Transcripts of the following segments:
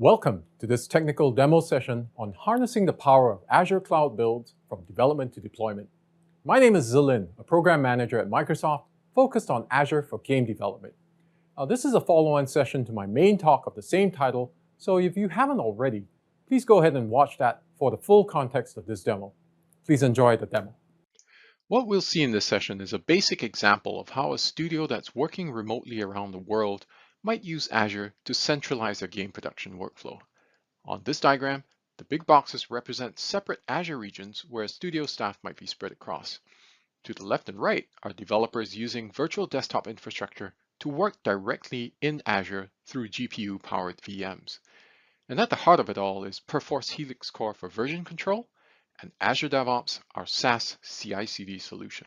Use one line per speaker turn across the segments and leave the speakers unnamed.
Welcome to this technical demo session on harnessing the power of Azure Cloud builds from development to deployment. My name is Zilin, a program manager at Microsoft focused on Azure for game development. This is a follow-on session to my main talk of the same title, so if you haven't already, please go ahead and watch that for the full context of this demo. Please enjoy the demo.
What we'll see in this session is a basic example of how a studio that's working remotely around the world might use Azure to centralize their game production workflow. On this diagram, the big boxes represent separate Azure regions where studio staff might be spread across. To the left and right are developers using virtual desktop infrastructure to work directly in Azure through GPU-powered VMs. And at the heart of it all is Perforce Helix Core for version control and Azure DevOps, our SaaS CI/CD solution.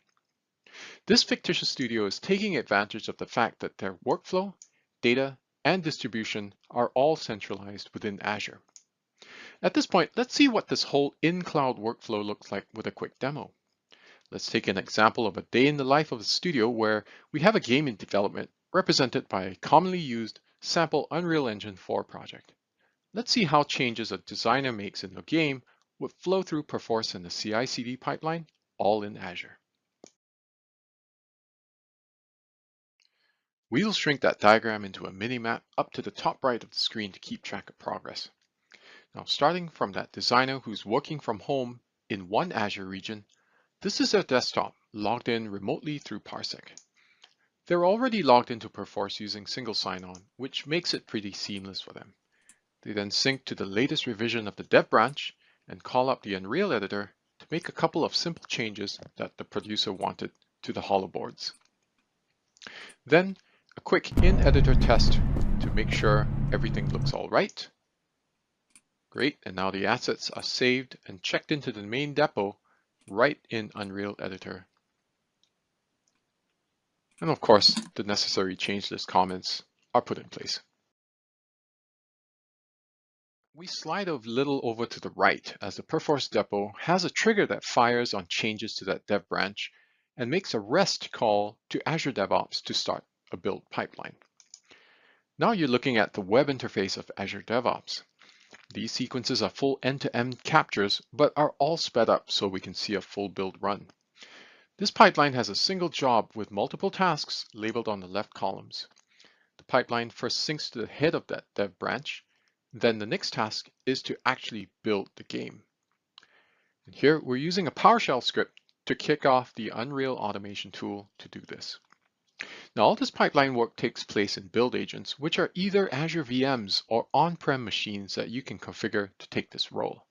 This fictitious studio is taking advantage of the fact that their workflow, data, and distribution are all centralized within Azure. At this point, let's see what this whole in-cloud workflow looks like with a quick demo. Let's take an example of a day in the life of a studio where we have a game in development represented by a commonly used sample Unreal Engine 4 project. Let's see how changes a designer makes in the game would flow through Perforce and the CI/CD pipeline, all in Azure. We'll shrink that diagram into a mini-map up to the top right of the screen to keep track of progress. Now, starting from that designer who's working from home in one Azure region, this is their desktop logged in remotely through Parsec. They're already logged into Perforce using single sign-on, which makes it pretty seamless for them. They then sync to the latest revision of the dev branch and call up the Unreal editor to make a couple of simple changes that the producer wanted to the holoboards. Then a quick in-editor test to make sure everything looks all right. Great, and now the assets are saved and checked into the main depot right in Unreal Editor. And of course, the necessary change list comments are put in place. We slide a little over to the right as the Perforce depot has a trigger that fires on changes to that dev branch and makes a REST call to Azure DevOps to start a build pipeline. Now you're looking at the web interface of Azure DevOps. These sequences are full end-to-end captures, but are all sped up so we can see a full build run. This pipeline has a single job with multiple tasks labeled on the left columns. The pipeline first syncs to the head of that dev branch. Then the next task is to actually build the game. And here we're using a PowerShell script to kick off the Unreal automation tool to do this. Now all this pipeline work takes place in build agents, which are either Azure VMs or on-prem machines that you can configure to take this role.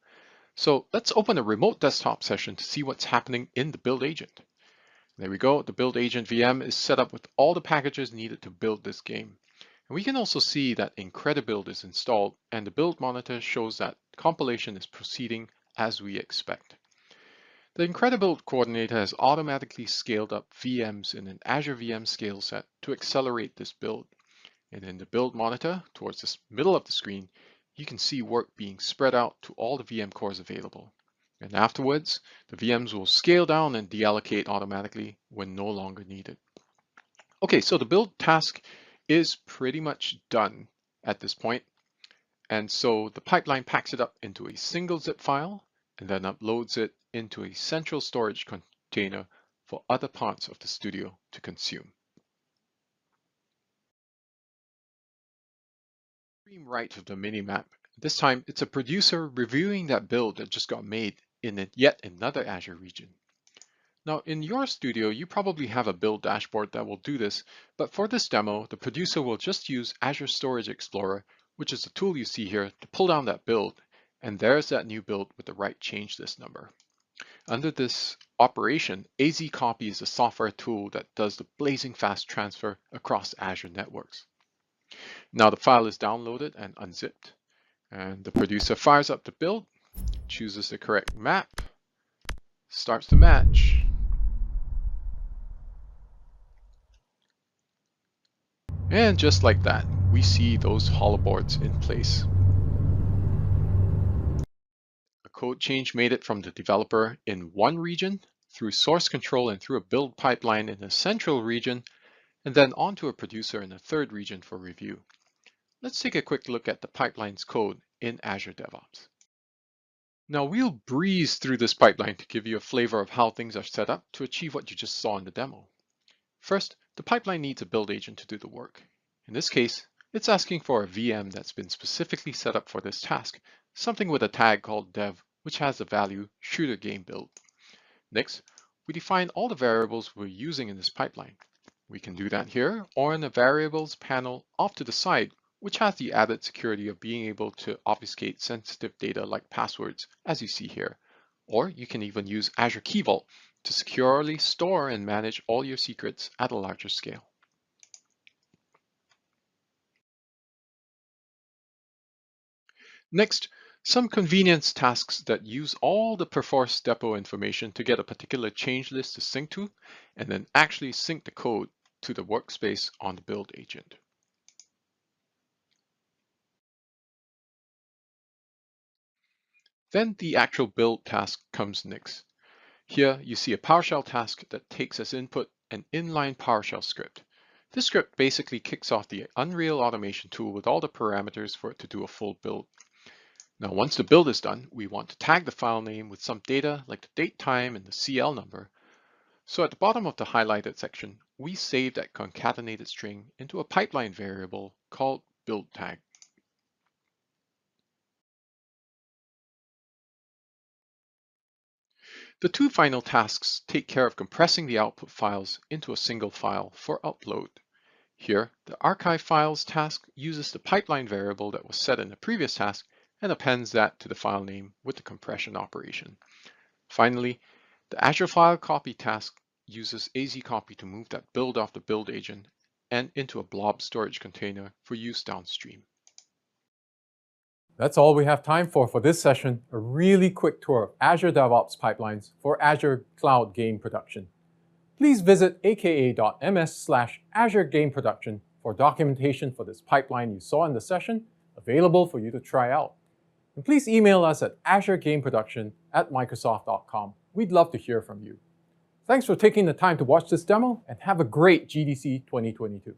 So let's open a remote desktop session to see what's happening in the build agent. There we go, the build agent VM is set up with all the packages needed to build this game. And we can also see that Incredibuild is installed and the build monitor shows that compilation is proceeding as we expect. The Incredibuild coordinator has automatically scaled up VMs in an Azure VM scale set to accelerate this build. And in the build monitor, towards the middle of the screen, you can see work being spread out to all the VM cores available. And afterwards, the VMs will scale down and deallocate automatically when no longer needed. Okay, so the build task is pretty much done at this point. And so the pipeline packs it up into a single zip file and then uploads it into a central storage container for other parts of the studio to consume. Extreme right of the mini-map, this time it's a producer reviewing that build that just got made in yet another Azure region. Now in your studio, you probably have a build dashboard that will do this, but for this demo, the producer will just use Azure Storage Explorer, which is the tool you see here, to pull down that build, and there's that new build with the right change list number. Under this operation, AZ Copy is a software tool that does the blazing fast transfer across Azure networks. Now the file is downloaded and unzipped, and the producer fires up the build, chooses the correct map, starts to match, and just like that, we see those holoboards in place. A code change made it from the developer in one region through source control and through a build pipeline in a central region, and then onto a producer in a third region for review. let's take a quick look at the pipeline's code in Azure DevOps. Now we'll breeze through this pipeline to give you a flavor of how things are set up to achieve what you just saw in the demo. First, the pipeline needs a build agent to do the work. In this case, it's asking for a VM that's been specifically set up for this task, something with a tag called dev, which has the value shooter game build. Next, we define all the variables we're using in this pipeline. We can do that here or in the variables panel off to the side, which has the added security of being able to obfuscate sensitive data like passwords, as you see here. Or you can even use Azure Key Vault to securely store and manage all your secrets at a larger scale. Next, some convenience tasks that use all the Perforce depot information to get a particular change list to sync to, and then actually sync the code to the workspace on the build agent. Then the actual build task comes next. Here you see a PowerShell task that takes as input an inline PowerShell script. This script basically kicks off the Unreal automation tool with all the parameters for it to do a full build. Now, once the build is done, we want to tag the file name with some data like the date, time, and the CL number. So at the bottom of the highlighted section, we save that concatenated string into a pipeline variable called build tag. The two final tasks take care of compressing the output files into a single file for upload. Here, the archive files task uses the pipeline variable that was set in the previous task and appends that to the file name with the compression operation. Finally, the Azure file copy task uses AZCopy to move that build off the build agent and into a blob storage container for use downstream.
That's all we have time for this session, a really quick tour of Azure DevOps pipelines for Azure Cloud Game Production. Please visit aka.ms/Azure Game Production for documentation for this pipeline you saw in the session, available for you to try out. And please email us at azuregameproduction@microsoft.com. We'd love to hear from you. Thanks for taking the time to watch this demo, and have a great GDC 2022.